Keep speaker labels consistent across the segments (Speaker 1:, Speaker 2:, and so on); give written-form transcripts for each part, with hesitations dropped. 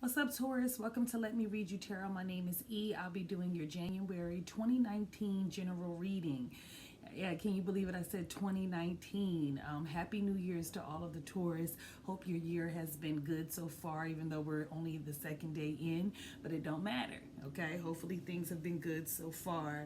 Speaker 1: What's up, Taurus? Welcome to Let Me Read You Tarot. My name is E. I'll be doing your January 2019 general reading. Yeah, can you believe it? I said 2019. Happy New Year's to all of the Taurus. Hope your year has been good so far, even though we're only the second day in, but it don't matter, okay? Hopefully things have been good so far.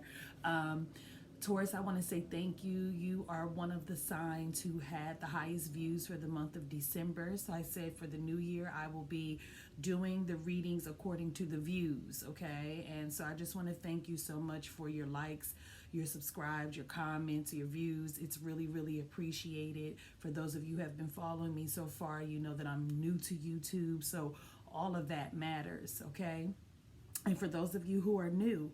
Speaker 1: Taurus, I want to say thank you. You are one of the signs who had the highest views for the month of December. So I said for the new year, I will be doing the readings according to the views, okay? And so I just want to thank you so much for your likes, your subscribes, your comments, your views. It's really, really appreciated. For those of you who have been following me so far, you know that I'm new to YouTube, so all of that matters, okay? And for those of you who are new,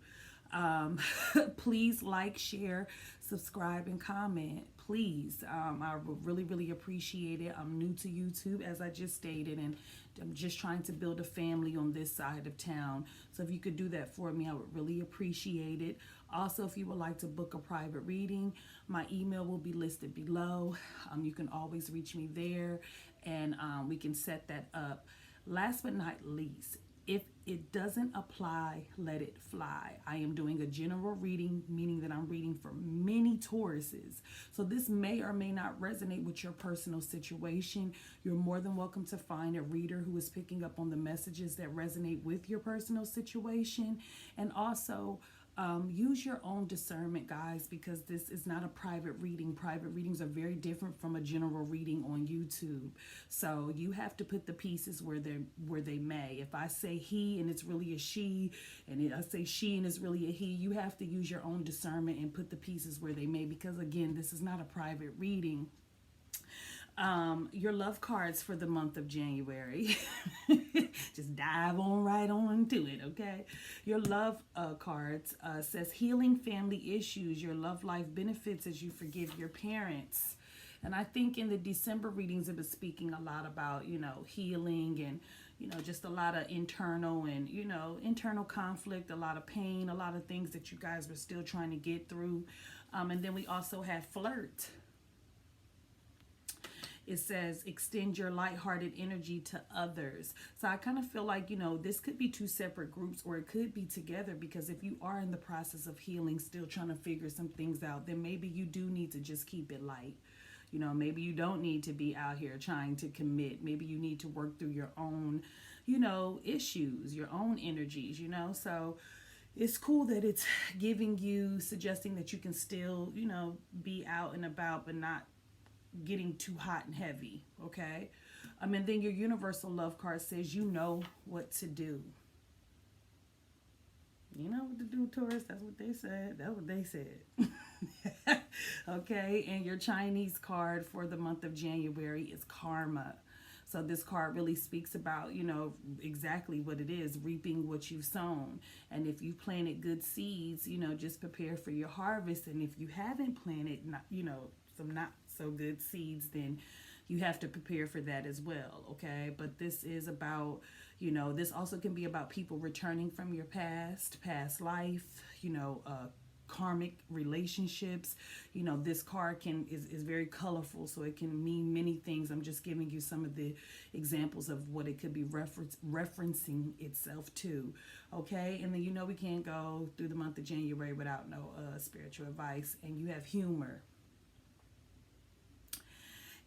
Speaker 1: please like, share, subscribe, and comment. Please. I would really, really appreciate it. I'm new to YouTube, as I just stated, and I'm just trying to build a family on this side of town. So if you could do that for me, I would really appreciate it. Also, if you would like to book a private reading, my email will be listed below. You can always reach me there, and we can set that up. Last but not least, if it doesn't apply, let it fly. I am doing a general reading, meaning that I'm reading for many Tauruses. So this may or may not resonate with your personal situation. You're more than welcome to find a reader who is picking up on the messages that resonate with your personal situation. And also, use your own discernment, guys, because this is not a private reading. Private readings are very different from a general reading on YouTube. So you have to put the pieces where they may. If I say he and it's really a she, and I say she and it's really a he, you have to use your own discernment and put the pieces where they may, because again, this is not a private reading. Your love cards for the month of January. Just dive on right on to it, okay? Your love cards says healing family issues. Your love life benefits as you forgive your parents. And I think in the December readings, it was speaking a lot about, healing and, just a lot of internal and, internal conflict, a lot of pain, a lot of things that you guys were still trying to get through. And then we also have flirt. It says extend your lighthearted energy to others. So I kind of feel like, this could be two separate groups, or it could be together, because if you are in the process of healing, still trying to figure some things out, then maybe you do need to just keep it light. Maybe you don't need to be out here trying to commit. Maybe you need to work through your own, issues, your own energies, So it's cool that it's giving you, suggesting that you can still, be out and about, but not getting too hot and heavy, okay? And then your universal love card says you know what to do. You know what to do, Taurus. That's what they said. That's what they said. Okay, and your Chinese card for the month of January is karma. So this card really speaks about, exactly what it is, reaping what you've sown. And if you planted good seeds, just prepare for your harvest. And if you haven't planted, some not so good seeds, then you have to prepare for that as well, okay? But this is about, this also can be about people returning from your past life, karmic relationships. This card is very colorful, so it can mean many things. I'm just giving you some of the examples of what it could be referencing itself to, okay? And then we can't go through the month of January without no spiritual advice. And you have humor.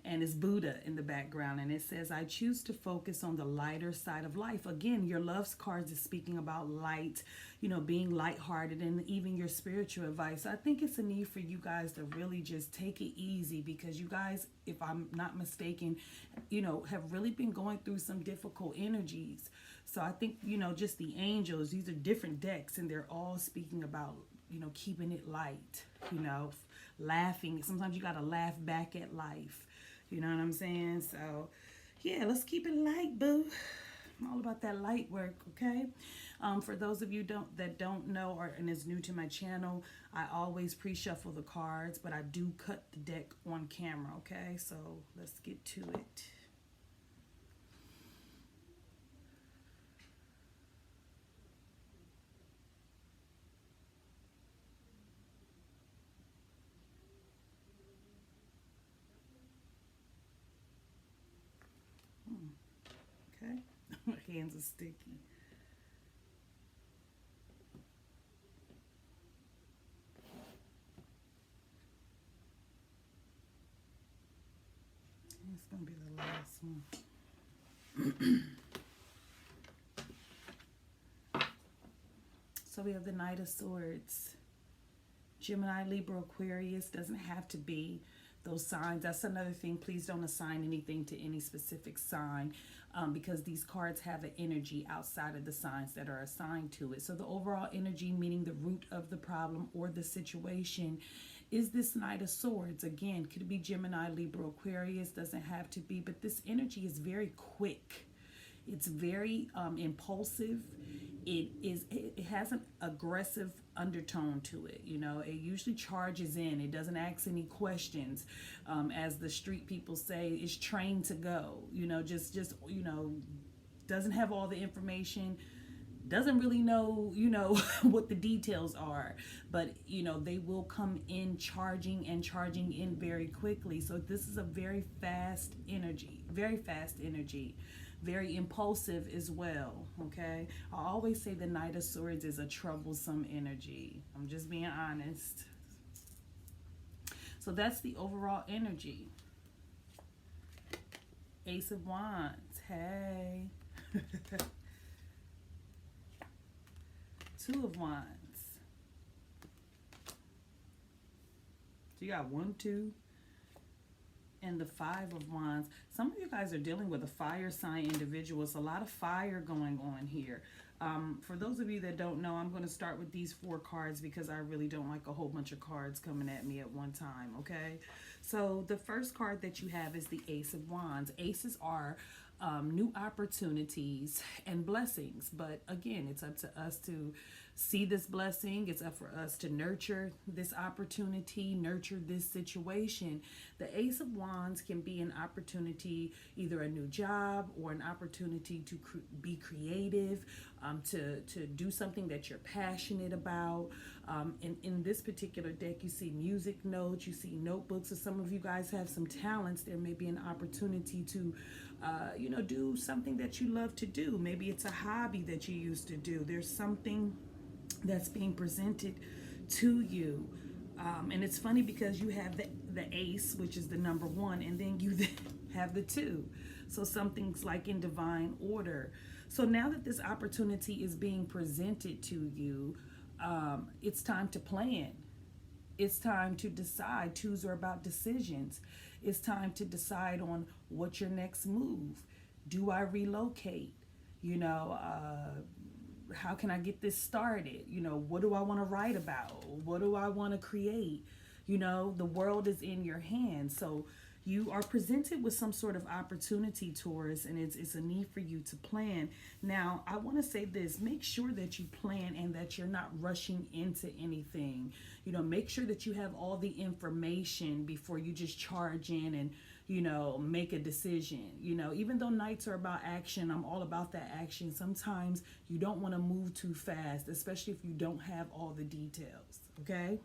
Speaker 1: And it's Buddha in the background, and it says, I choose to focus on the lighter side of life. Again, your loves cards is speaking about light, being lighthearted, and even your spiritual advice. I think it's a need for you guys to really just take it easy, because you guys, if I'm not mistaken, have really been going through some difficult energies. So I think, just the angels, these are different decks, and they're all speaking about, keeping it light, laughing. Sometimes you got to laugh back at life. You know what I'm saying? So, yeah, let's keep it light, boo. I'm all about that light work, okay? For those of you that don't know and is new to my channel, I always pre-shuffle the cards, but I do cut the deck on camera, okay? So let's get to it. Okay. hands are sticky. It's going to be the last one. So we have the Knight of Swords. Gemini, Libra, Aquarius, doesn't have to be those signs. That's another thing. Please don't assign anything to any specific sign, because these cards have an energy outside of the signs that are assigned to it. So the overall energy, meaning the root of the problem or the situation, is this Knight of Swords. Again, could be Gemini, Libra, Aquarius, doesn't have to be, but this energy is very quick. It's very impulsive. It has an aggressive undertone to it. You know, it usually charges in. It doesn't ask any questions. As the street people say, it's trained to go. You know, just you know, doesn't have all the information. Doesn't really know, you know, what the details are, but you know, they will come in charging in very quickly. So this is a very fast energy, very impulsive as well. Okay, I always say the Knight of Swords is a troublesome energy. I'm just being honest. So that's the overall energy. Ace of Wands. Hey. Two of Wands. So you got 1, 2, and the Five of Wands. Some of you guys are dealing with a fire sign individual. It's a lot of fire going on here. For those of you that don't know, I'm going to start with these 4 cards because I really don't like a whole bunch of cards coming at me at one time, okay? So the first card that you have is the Ace of Wands. Aces are new opportunities and blessings, but again, it's up to us to see this blessing. It's up for us to nurture this opportunity, nurture this situation. The Ace of Wands can be an opportunity, either a new job or an opportunity to be creative, to do something that you're passionate about. In this particular deck, you see music notes, you see notebooks. So some of you guys have some talents. There may be an opportunity to you know, do something that you love to do. Maybe it's a hobby that you used to do. There's something that's being presented to you. And it's funny because you have the ace, which is the number 1, and then you have the 2. So something's like in divine order. So now that this opportunity is being presented to you, it's time to plan. It's time to decide. Twos are about decisions. It's time to decide on what's your next move. Do I relocate? You know, how can I get this started? You know, what do I want to write about? What do I want to create? You know, the world is in your hands. So you are presented with some sort of opportunity, Taurus, and it's a need for you to plan. Now, I want to say this. Make sure that you plan and that you're not rushing into anything. You know, make sure that you have all the information before you just charge in and, you know, make a decision. You know, even though nights are about action, I'm all about that action. Sometimes you don't want to move too fast, especially if you don't have all the details, okay?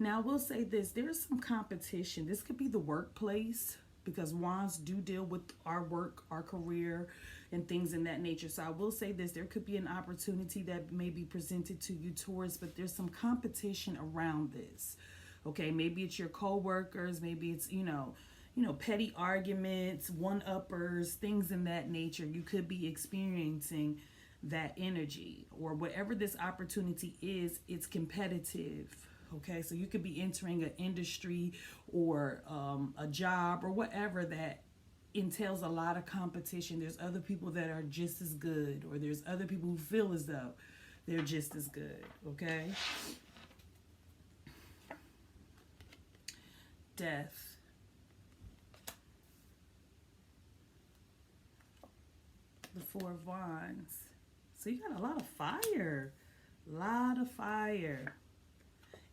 Speaker 1: Now, I will say this. There's some competition. This could be the workplace because wands do deal with our work, our career, and things in that nature. So I will say this. There could be an opportunity that may be presented to you, Taurus, but there's some competition around this. Okay, maybe it's your co-workers. Maybe it's, you know, petty arguments, one-uppers, things in that nature. You could be experiencing that energy, or whatever this opportunity is, it's competitive. Okay, so you could be entering an industry or a job or whatever that entails a lot of competition. There's other people that are just as good, or there's other people who feel as though they're just as good, okay? Death. The Four of Wands. So you got a lot of fire.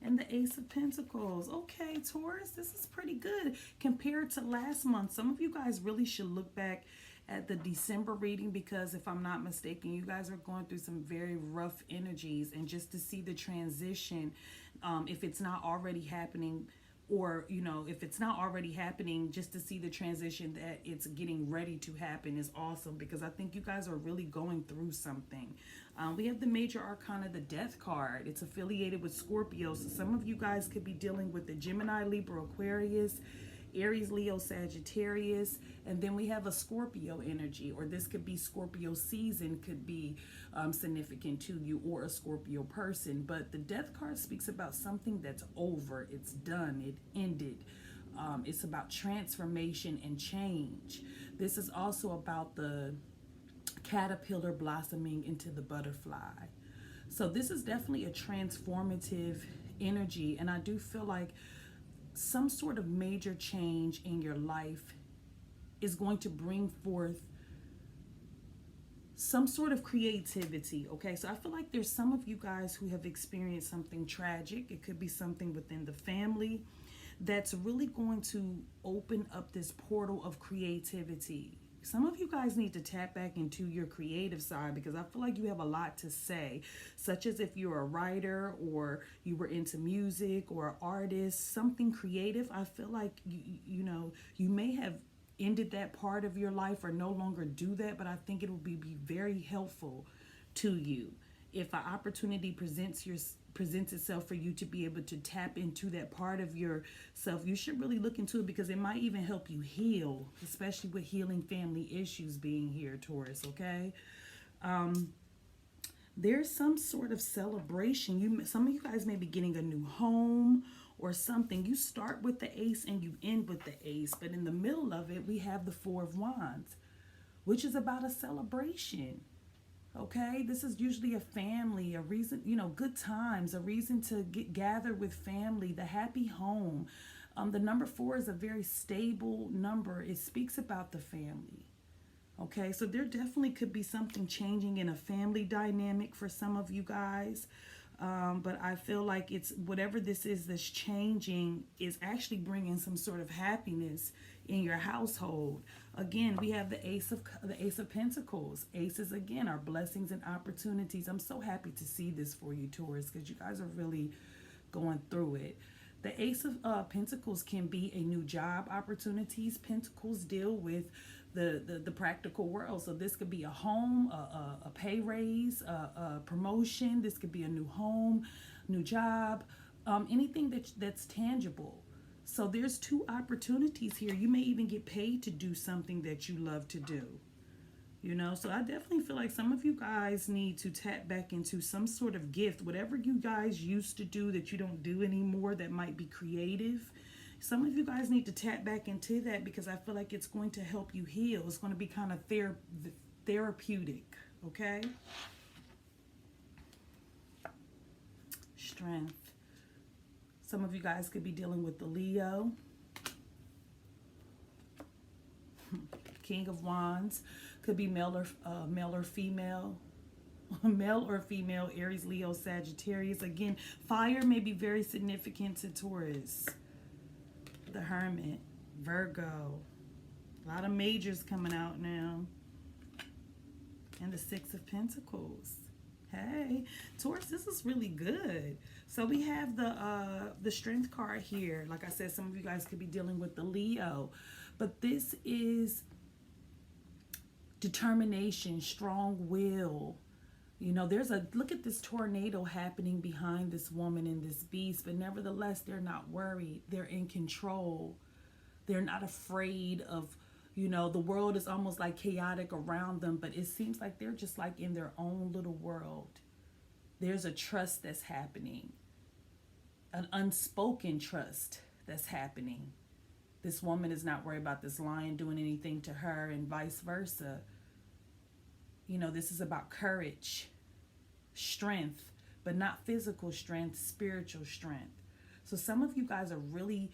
Speaker 1: And the Ace of Pentacles. Okay, Taurus, this is pretty good compared to last month. Some of you guys really should look back at the December reading, because if I'm not mistaken, you guys are going through some very rough energies. And just to see the transition, if it's not already happening or if it's not already happening, just to see the transition that it's getting ready to happen is awesome, because I think you guys are really going through something. We have the major arcana, the death card. It's affiliated with Scorpio, so some of you guys could be dealing with the Gemini, Libra, Aquarius, Aries, Leo, Sagittarius, and then we have a Scorpio energy, or this could be Scorpio season, could be significant to you, or a Scorpio person. But the death card speaks about something that's over, it's done, it ended. It's about transformation and change. This is also about the caterpillar blossoming into the butterfly. So this is definitely a transformative energy, and I do feel like some sort of major change in your life is going to bring forth some sort of creativity. Okay, so I feel like there's some of you guys who have experienced something tragic. It could be something within the family that's really going to open up this portal of creativity. Some of you guys need to tap back into your creative side, because I feel like you have a lot to say, such as if you're a writer or you were into music or an artist, something creative. I feel like you may have ended that part of your life or no longer do that, but I think it will be very helpful to you if an opportunity presents itself for you to be able to tap into that part of yourself. You should really look into it, because it might even help you heal, especially with healing family issues being here, Taurus. Okay, there's some sort of celebration. Some of you guys may be getting a new home or something. You start with the ace and you end with the ace, but in the middle of it we have the Four of Wands, which is about a celebration. Okay, this is usually a family, a reason, good times, a reason to gather with family, the happy home. The number 4 is a very stable number. It speaks about the family. Okay, so there definitely could be something changing in a family dynamic for some of you guys. But I feel like it's whatever this is that's changing is actually bringing some sort of happiness in your household. Again, we have the Ace of Pentacles. Aces, again, are blessings and opportunities. I'm so happy to see this for you, Taurus, because you guys are really going through it. The Ace of Pentacles can be a new job opportunities. Pentacles deal with the practical world. So this could be a home, a pay raise, a promotion. This could be a new home, new job, anything that's tangible. So there's 2 opportunities here. You may even get paid to do something that you love to do. So I definitely feel like some of you guys need to tap back into some sort of gift, whatever you guys used to do that you don't do anymore that might be creative. Some of you guys need to tap back into that, because I feel like it's going to help you heal. It's going to be kind of therapeutic, okay? Strength. Some of you guys could be dealing with the Leo. King of Wands. Could be male or female. Male or female, Aries, Leo, Sagittarius. Again, fire may be very significant to Taurus. The Hermit, Virgo. A lot of majors coming out now. And the Six of Pentacles. Hey, Taurus, this is really good. So we have the Strength card here. Like I said, some of you guys could be dealing with the Leo. But this is determination, strong will. Look at this tornado happening behind this woman and this beast, but nevertheless, they're not worried. They're in control. They're not afraid of, the world is almost like chaotic around them, but it seems like they're just like in their own little world. There's a trust that's happening, an unspoken trust that's happening. This woman is not worried about this lion doing anything to her, and vice versa. This is about courage, strength, but not physical strength, spiritual strength. So some of you guys are really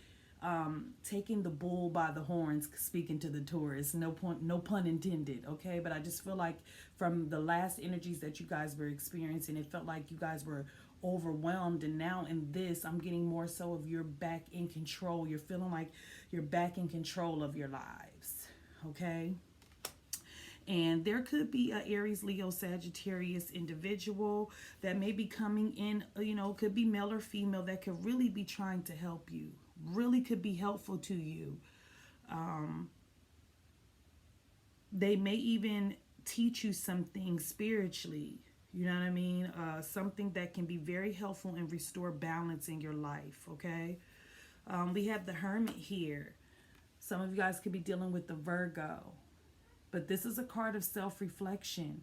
Speaker 1: taking the bull by the horns, speaking to the Taurus. No pun intended, okay? But I just feel like from the last energies that you guys were experiencing, it felt like you guys were overwhelmed, and now in this, I'm getting more so of you're back in control. You're feeling like you're back in control of your lives, okay? And there could be a Aries, Leo, Sagittarius individual that may be coming in, could be male or female, that could really be trying to help you really could be helpful to you. Um, they may even teach you some things spiritually. You know what I mean? Something that can be very helpful and restore balance in your life. Okay. We have the Hermit here. Some of you guys could be dealing with the Virgo, but this is a card of self-reflection,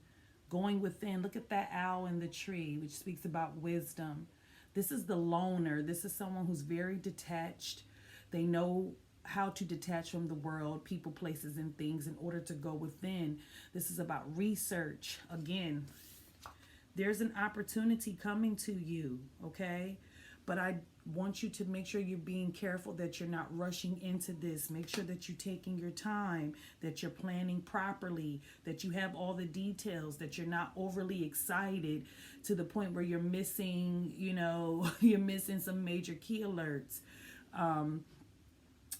Speaker 1: going within. Look at that owl in the tree, which speaks about wisdom. This is the loner. This is someone who's very detached. They know how to detach from the world, people, places, and things in order to go within. This is about research. Again, there's an opportunity coming to you, okay? But I want you to make sure you're being careful, that you're not rushing into this. Make sure that you're taking your time, that you're planning properly, that you have all the details, that you're not overly excited to the point where you're missing, you're missing some major key alerts.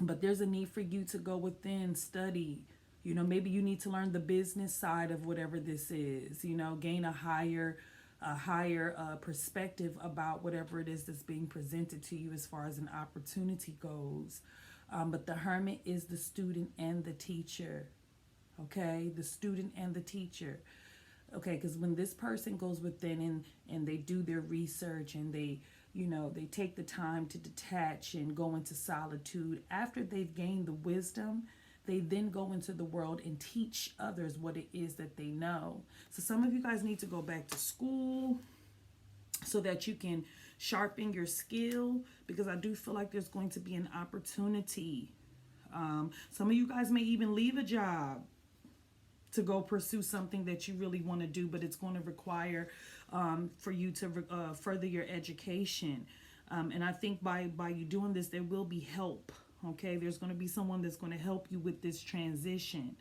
Speaker 1: But there's a need for you to go within, study. Maybe you need to learn the business side of whatever this is, gain a higher perspective about whatever it is that's being presented to you as far as an opportunity goes. But the Hermit is the student and the teacher. Okay, the student and the teacher. Okay, because when this person goes within and they do their research and they take the time to detach and go into solitude, after they've gained the wisdom, they then go into the world and teach others what it is that they know. So some of you guys need to go back to school so that you can sharpen your skill, because I do feel like there's going to be an opportunity. Some of you guys may even leave a job to go pursue something that you really want to do, but it's going to require for you to further your education. And I think by you doing this, there will be help. Okay, there's going to be someone that's going to help you with this transition.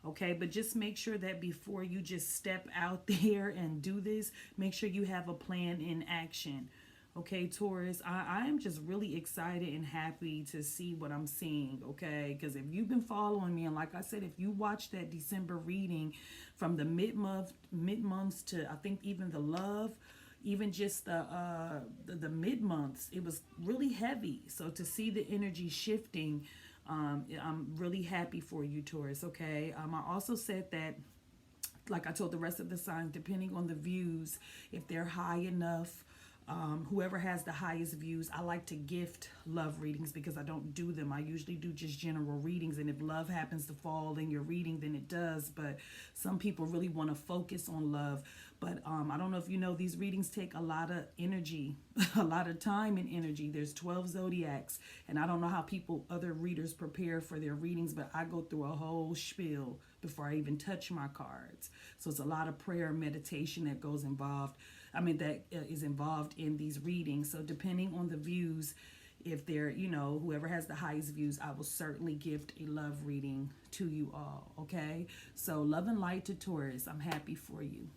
Speaker 1: Okay, but just make sure that before you just step out there and do this, make sure you have a plan in action. Okay, Taurus, I am just really excited and happy to see what I'm seeing, okay? Because if you've been following me, and like I said, if you watched that December reading from the mid-months to, I think, even the love, even just the mid-months, it was really heavy. So to see the energy shifting, I'm really happy for you, Taurus, okay? I also said that, like I told the rest of the signs, depending on the views, if they're high enough, whoever has the highest views, I like to gift love readings because I don't do them. I usually do just general readings, and if love happens to fall in your reading, then it does. But some people really want to focus on love. But I don't know if you know, these readings take a lot of energy, a lot of time and energy. There's 12 zodiacs, and I don't know how other readers prepare for their readings, but I go through a whole spiel before I even touch my cards. So it's a lot of prayer and meditation that goes involved. That is involved in these readings. So depending on the views, if they're, whoever has the highest views, I will certainly gift a love reading to you all, okay? So love and light to Taurus. I'm happy for you.